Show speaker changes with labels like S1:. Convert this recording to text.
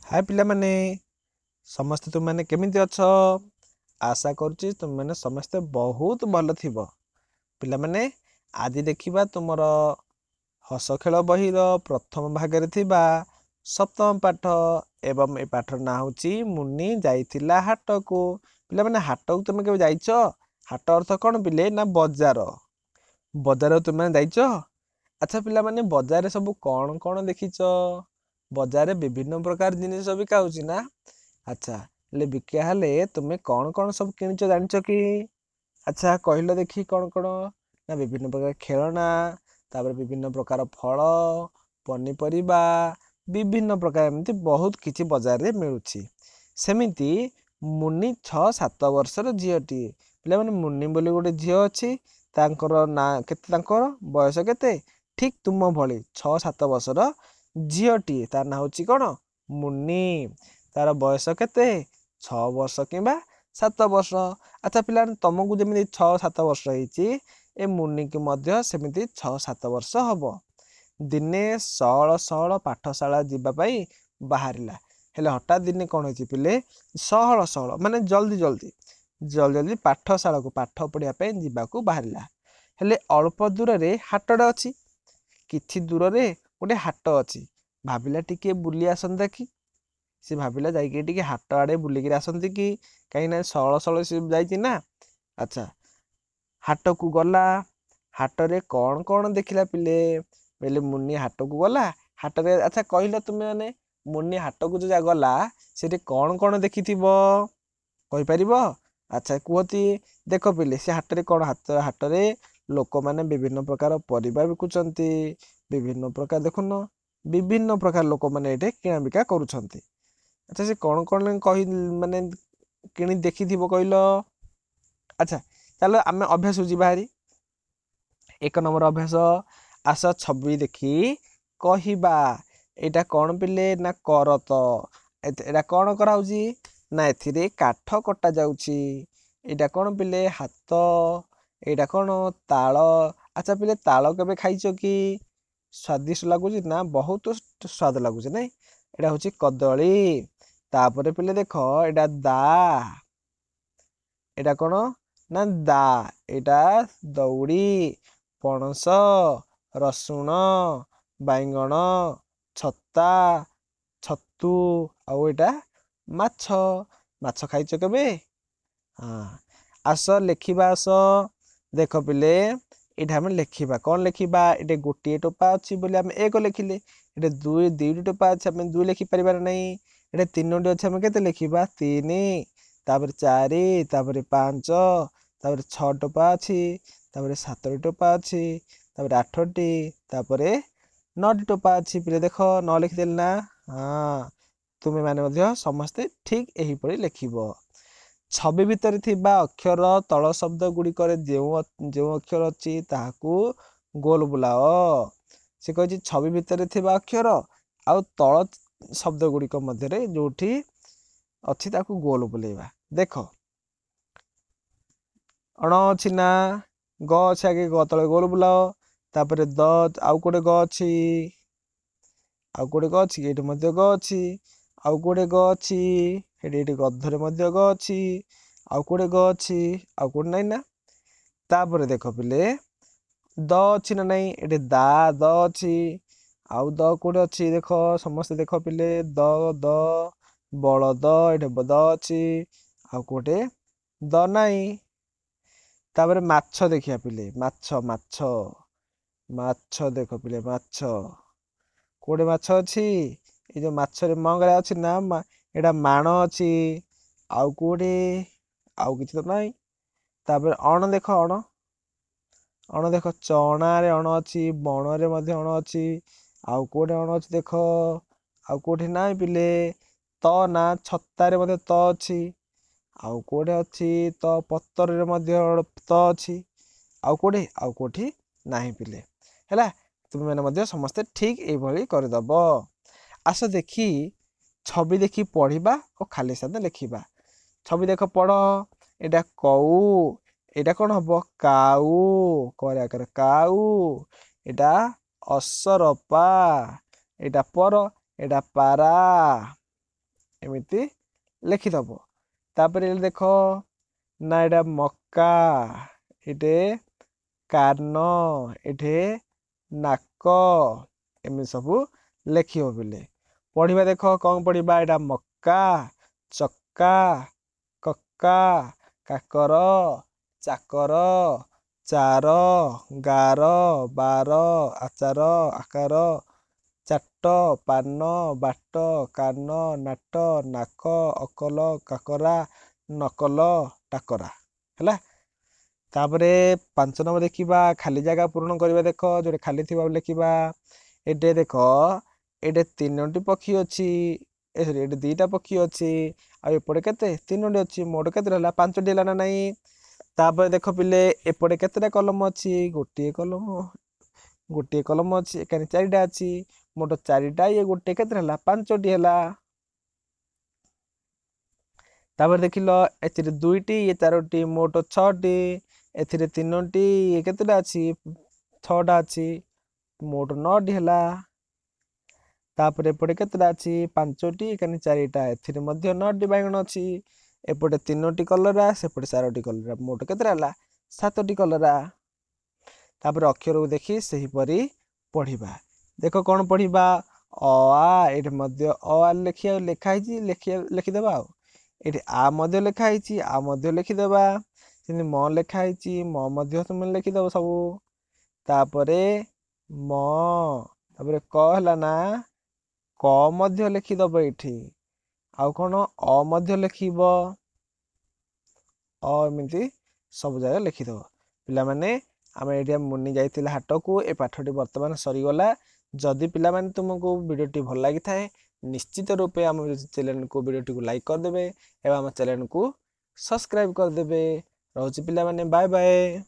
S1: हाय पिला माने समस्ते तुम माने केमिति अछ आशा करूची तुम माने समस्ते बहुत भल थिबो पिला माने आज देखिबा तुमर हस खेल बहिर प्रथम भागरे थिबा सप्तम पाठ एवं ए पाठर ना होची मुन्नी जाइथिला हाट को पिला माने हाट को तुम केबे जाइछो हाट अर्थ कोन पिले ना बाजार बाजार तुम माने जाइछो अच्छा पिला माने बाजार रे सब कोन कोन देखिछो बजार विभिन्न प्रकार जिनिस बिका होची ना अच्छा ले बिका हेले तुमे कौन कौन सब किनिच जानिच कि अच्छा कहलो देखी कौन कौन ना विभिन्न प्रकार खेलना तापर विभिन्न प्रकार फल पनीपरिबा विभिन्न प्रकार एमती बहुत किछि बाजार रे मिलुछि सेमिति मुन्नी 6-7 वर्षर झियटी पिला माने मुन्नी बोली गोटे झियो अछि तांकर ना केते तांकर बयस केते ठीक तुम भली 6-7 वर्षर झियोटी तार ना होची कोन मुन्नी तार बयस केते 6 वर्ष किबा 7 वर्ष अच्छा पिला तुमको जेमिति 6-7 वर्ष हेची ए मुन्नी के मध्य सेमिति 6-7 वर्ष हबो दिने सळ पाठशाला जिबा पई बाहरिला हेले हठात दिने कोन होची पिले सळ माने जल्दी जल्दी पाठशाला को पाठ पढिया पई जिबा को बाहरिला हेले अल्प दूर रे हाटडा अछि किछि दूर रे गोटे हाट अछि भाबिला टिके बुली आसंदा कि से भाबिला जाइके टिके हाट आडे बुलिकी आसंती कि कहीं ना सळ से जाइछि ना अच्छा हाट को गला हाट रे कौन कौन देखिला पिले बेले मुन्नी हाट को गला हाट रे अच्छा कहलो तुमे माने मुन्नी हाट को जो गला सेटे कौन कौन देखिथिबो कहि परिबो अच्छा कुहती देखो पिले से हाट रे कौन हाट रे लोक माने विभिन्न प्रकार परिबा बिकुचंती विभिन्न प्रकार देखुन विभिन्न प्रकार लोक माने एटे किना बिका करूछंती अच्छा से कौन कहि माने किनी देखिथिबो कहलो अच्छा चलो आमे अभ्यास जी बाहरी 1 नंबर अभ्यास आस छवि देखी कहिबा एटा कौन पिले ना करत एटा कौन करा होची ना एथिरे काठ कटा जाउची एटा कौन पिले हाथ एटा कौन ताल अच्छा पिले ताल केबे खाइछो कि स्वादिष्ट लागुची ना बहुत स्वाद लागुची नै एटा होची कदली तापरे पिले देखो एटा दा एटा कौन ना दा एटा दौड़ी पणस रसुण बाइगण छत्ता छतु आउ एटा माछ माछ खाइछो केबे हाँ आस लेखिबा आस देख पिले एटा हम लेखिबा कौन लेखिबा एटे गोटे टोपा अछि बोले हम एक लेखिले एटे दुई टोपा अछि हम दुई लेखि परिबार नै एटे तीनोटी अछि हम केते लेखिबा 3 तापर 4 तापर 5 तापर 6 टोपा अछि तापर 7 टोपा अछि तापर 8टी तापर 9 टोपा अछि पिले देखो 9 लिखि देल ना हाँ तुमे माने मध्य समस्त ठीक एही परि लेखिबो छवि भितर थिबा अक्षर तल शब्द गुडी करे जेउ अक्षर अछि ताहाकू गोल बुलाओ से कहछि छवि भितर थिबा अक्षर आउ तल शब्द गुडी को मध्य रे जोठी अछि ताकू गोल बुलेबा देखो अण अछि ना ग अछि आगे ग तले गोल बुलाओ तापर द आउ कोडे ग अछि आउ कोडे ग अछि एठी मध्य ग अछि आउ कोडे ग अछि एठी गधरे मध्य ग अछि आउ कोडे ग अछि आउ कोड नै ना तापर देखो पिले द अछि ना नै एठी दा द अछि आउ द कोडे अछि देखो समस्त देखो पिले द बलद एठी द अछि आउ कोडे द नै तापर माछ देखिया पिले माछ माछ माछ देखो पिले माछ कोडे माछ अछि ए जो माछ रे मंगरा अछि ना एटा माण अछि आउ कोडे आउ किछ तो नै तापर अण देखो अण देखो चणा रे अण अछि बण रे मध्ये अण अछि आउ कोडे अण अछि देखो आउ कोठी नै पिले त ना छत्ता रे मध्ये त अछि आउ कोडे अछि त पत्तर रे मध्ये त अछि आउ कोठी नाही पिले हैला तुम माने मध्ये समस्त ठीक ए भली कर दबो आस देखी छवि देखी पढिबा और खाली शब्द लिखिबा छवि देखो पढो एटा कऊ एटा कोन हबो काऊ करे आकर काऊ एटा असरपा एटा पर एटा पारा एमती लिखिदेव। तापर देख ना एटा मक्का, इटे कान, इटे नाक, एमती सब लिखिब पिले। पढ़िबा देख कौन पढ़िबा एटा मक्का, चक्का, कक्का, काकर, चाकर, चार, गार, बार, आचार, आकार, चाट, पान, बाट, कान, नाट, नाक, अकल, काकरा, नकल, टाकरा है। तापरे 5 नंबर देखा खाली जगह पूर्ण करवा। देख जो खाली थी लिखा ये देख ये 3टी पक्षी अच्छी, ये 2टा पक्षी अच्छी, आपटे के 3टी अच्छी, मोट के 5टी है ना नहीं। तापर देख पिले एपटे केतेटा कलम अच्छी, गोटे कलम अच्छी, एखाने 4टा अच्छी, मोट 4टा, ये गोटे के 5टी है। तापर देख लो ए 2टी, ये 4टी, मोट 6टी, ए 3टी, ये केतेटा अच्छी 6टा अच्छी, मोट 9टी है। तापर एपटे केतेटा अच्छी 5टी, एखाने 4टा, ए 9टी बैगण अच्छी, एपटे 3टी कलरा, सेपटे 4टी कलरा, मोट केतेटा है 7टी कलरा। तापर अक्षर को देखी सहीपरी पढ़िबा। देख कौन पढ़िबा अ आ, ये अ आ लिखाई लिखिदेबा। ये आ मध्य लिखाई, आ मध्य लिखिदेबा। म लिखाई, म मध्य तुम लिखिदेव सब। तापरे म, तापरे क है ना, क मध्य लिखिदेव ये। आउ कौन अ मध्य लिखिब, एमती सब जगह लिखिदेव। पिला माने आम ये मुनि जाइए हाट को, ए पाठटी बर्तमान सरीगला। जदि पिला माने तुमको वीडियोटी भल लगी थाए निश्चित रूपे आम चैनल को वीडियोटी को लाइक करदे एवं आम चैनल को सब्सक्राइब करदे। रोची पिला माने बाय बाय।